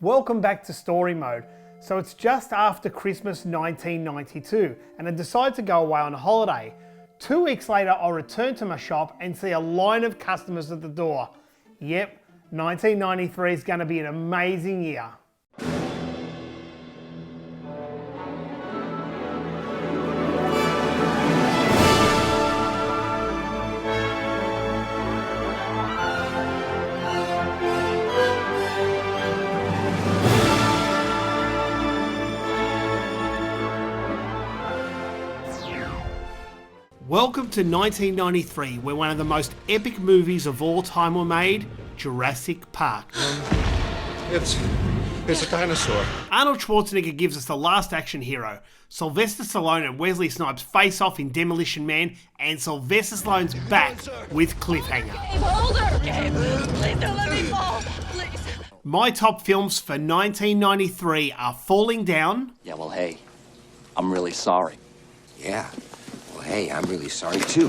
Welcome back to Story Mode. So it's just after Christmas 1992 and I decide to go away on a holiday. 2 weeks later I return to my shop and see a line of customers at the door. Yep, 1993 is going to be an amazing year. Welcome to 1993, where one of the most epic movies of all time were made, Jurassic Park. It's a dinosaur. Arnold Schwarzenegger gives us the last action hero. Sylvester Stallone and Wesley Snipes face off in Demolition Man, and Sylvester Stallone's back with Cliffhanger. Gabe, hold her! Gabe, please don't let me fall! Please. My top films for 1993 are Falling Down. Yeah, well, hey, I'm really sorry. Yeah. Well, hey, I'm really sorry too.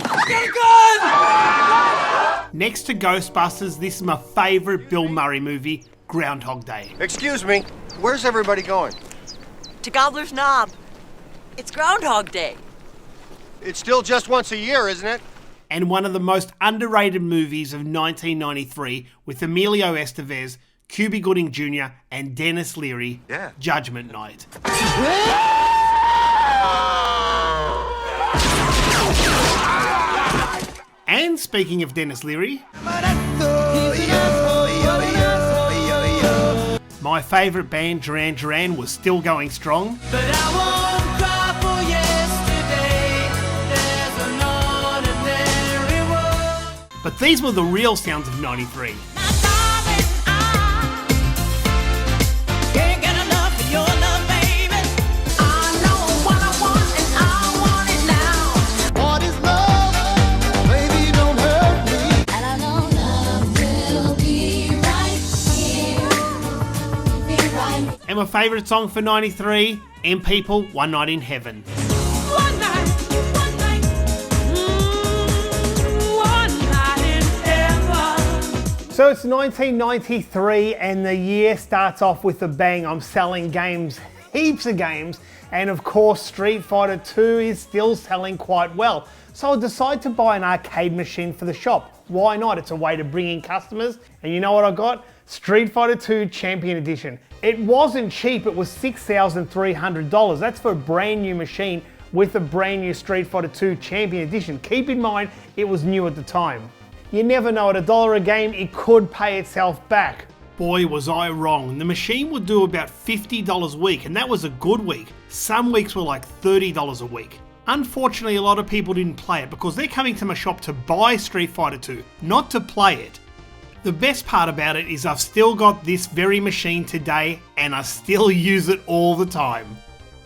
Next to Ghostbusters, this is my favourite Bill Murray movie, Groundhog Day. Excuse me, where's everybody going? To Gobbler's Knob. It's Groundhog Day. It's still just once a year, isn't it? And one of the most underrated movies of 1993 with Emilio Estevez, Cuba Gooding Jr. and Dennis Leary, Yeah. Judgment Night. And speaking of Dennis Leary, my favourite band Duran Duran was still going strong. But I won't cry for yesterday. There's an ordinary world. But these were the real sounds of 93. Can't get enough of your love, baby. I know what I want and I want it now. What is love? Baby, don't hurt me. And I know love will be right here. Be right. And my favourite song for 93, M People, One Night in Heaven. One night in heaven. So it's 1993 and the year starts off with a bang. I'm selling games, heaps of games, and of course Street Fighter 2 is still selling quite well. So I decide to buy an arcade machine for the shop. Why not? It's a way to bring in customers. And you know what I got? Street Fighter 2 Champion Edition. It wasn't cheap, it was $6,300. That's for a brand new machine with a brand new Street Fighter 2 Champion Edition. Keep in mind, it was new at the time. You never know, at $1 a game, it could pay itself back. Boy, was I wrong. The machine would do about $50 a week, and that was a good week. Some weeks were like $30 a week. Unfortunately, a lot of people didn't play it because they're coming to my shop to buy Street Fighter 2, not to play it. The best part about it is I've still got this very machine today, and I still use it all the time.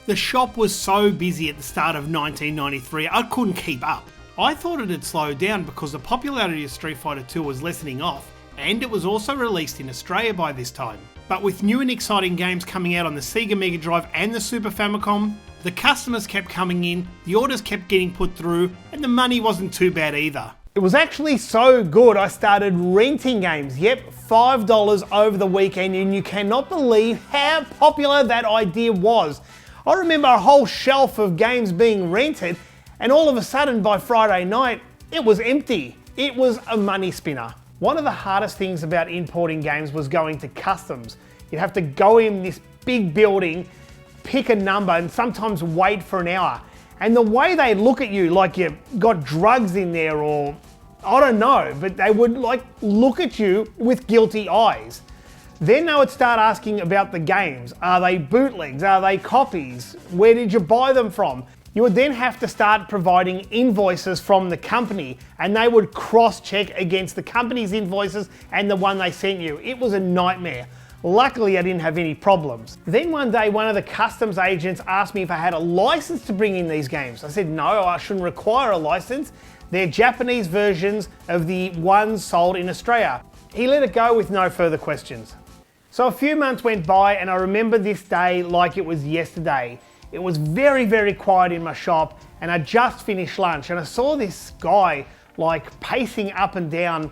The shop was so busy at the start of 1993, I couldn't keep up. I thought it had slowed down because the popularity of Street Fighter 2 was lessening off, and it was also released in Australia by this time. But with new and exciting games coming out on the Sega Mega Drive and the Super Famicom, the customers kept coming in, the orders kept getting put through, and the money wasn't too bad either. It was actually so good I started renting games. Yep, $5 over the weekend, and you cannot believe how popular that idea was. I remember a whole shelf of games being rented, and all of a sudden by Friday night, it was empty. It was a money spinner. One of the hardest things about importing games was going to customs. You'd have to go in this big building, pick a number, and sometimes wait for an hour. And the way they look at you like you've got drugs in there, or I don't know, but they would like look at you with guilty eyes. Then they would start asking about the games. Are they bootlegs? Are they copies? Where did you buy them from? You would then have to start providing invoices from the company, and they would cross-check against the company's invoices and the one they sent you. It was a nightmare. Luckily, I didn't have any problems. Then one day, one of the customs agents asked me if I had a license to bring in these games. I said, no, I shouldn't require a license. They're Japanese versions of the ones sold in Australia. He let it go with no further questions. So a few months went by, and I remember this day like it was yesterday. It was very, very quiet in my shop, and I just finished lunch, and I saw this guy like pacing up and down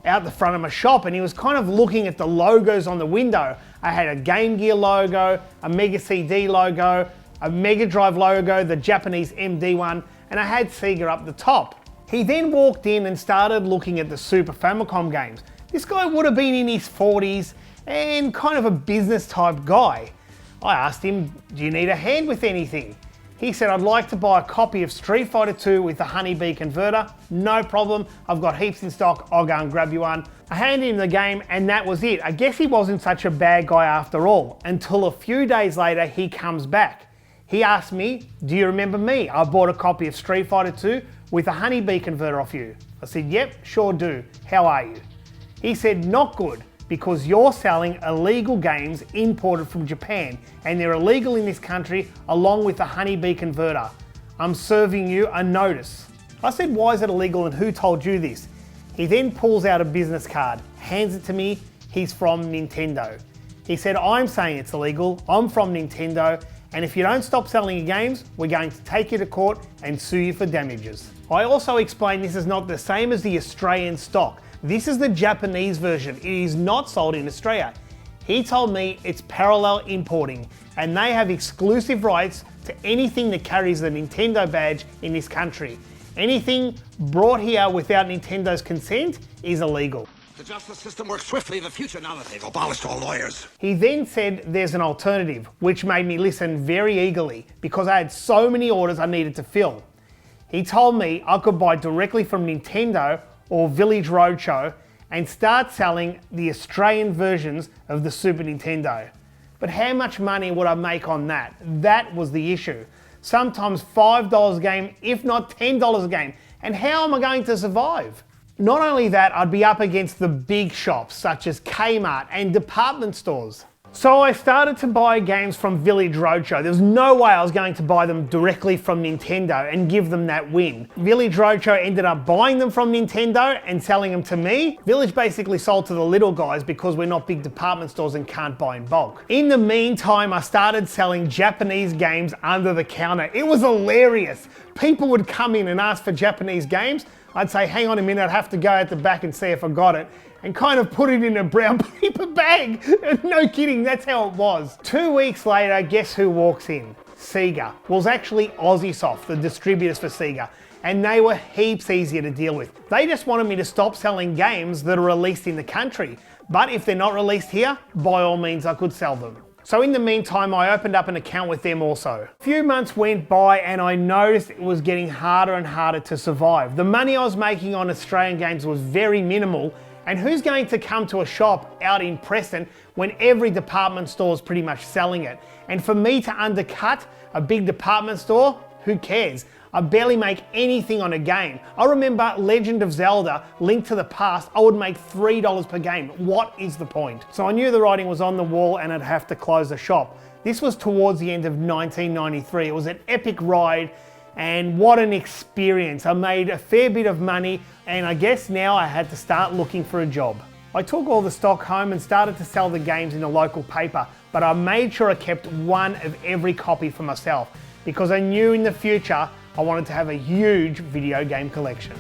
out the front of my shop and he was kind of looking at the logos on the window. I had a Game Gear logo, a Mega CD logo, a Mega Drive logo, the Japanese MD one, and I had Sega up the top. He then walked in and started looking at the Super Famicom games. This guy would have been in his 40s and kind of a business type guy. I asked him, do you need a hand with anything? He said, I'd like to buy a copy of Street Fighter 2 with the Honeybee converter. No problem, I've got heaps in stock, I'll go and grab you one. I handed him the game and that was it. I guess he wasn't such a bad guy after all, until a few days later he comes back. He asked me, do you remember me? I bought a copy of Street Fighter 2 with a Honeybee converter off you. I said, yep, sure do. How are you? He said, not good, because you're selling illegal games imported from Japan, and they're illegal in this country along with the Honeybee converter. I'm serving you a notice. I said, why is it illegal and who told you this? He then pulls out a business card, hands it to me. He's from Nintendo. He said, I'm saying it's illegal, I'm from Nintendo, and if you don't stop selling your games, we're going to take you to court and sue you for damages. I also explained this is not the same as the Australian stock. This is the Japanese version. It is not sold in Australia. He told me it's parallel importing and they have exclusive rights to anything that carries the Nintendo badge in this country. Anything brought here without Nintendo's consent is illegal. The justice system works swiftly in the future now that they've abolished all lawyers. He then said there's an alternative, which made me listen very eagerly because I had so many orders I needed to fill. He told me I could buy directly from Nintendo or Village Roadshow and start selling the Australian versions of the Super Nintendo. But how much money would I make on that? That was the issue. Sometimes $5 a game, if not $10 a game. And how am I going to survive? Not only that, I'd be up against the big shops such as Kmart and department stores. So I started to buy games from Village Roadshow. There was no way I was going to buy them directly from Nintendo and give them that win. Village Roadshow ended up buying them from Nintendo and selling them to me. Village basically sold to the little guys because we're not big department stores and can't buy in bulk. In the meantime, I started selling Japanese games under the counter. It was hilarious. People would come in and ask for Japanese games. I'd say, hang on a minute, I'd have to go at the back and see if I got it, and kind of put it in a brown paper bag. No kidding, that's how it was. 2 weeks later, guess who walks in? Sega. Well, it's actually Aussiesoft, the distributors for Sega, and they were heaps easier to deal with. They just wanted me to stop selling games that are released in the country, but if they're not released here, by all means I could sell them. So in the meantime, I opened up an account with them also. A few months went by and I noticed it was getting harder and harder to survive. The money I was making on Australian games was very minimal, and who's going to come to a shop out in Preston when every department store is pretty much selling it? And for me to undercut a big department store, who cares? I barely make anything on a game. I remember Legend of Zelda, Link to the Past, I would make $3 per game. What is the point? So I knew the writing was on the wall and I'd have to close the shop. This was towards the end of 1993. It was an epic ride and what an experience. I made a fair bit of money and I guess now I had to start looking for a job. I took all the stock home and started to sell the games in a local paper, but I made sure I kept one of every copy for myself because I knew in the future I wanted to have a huge video game collection.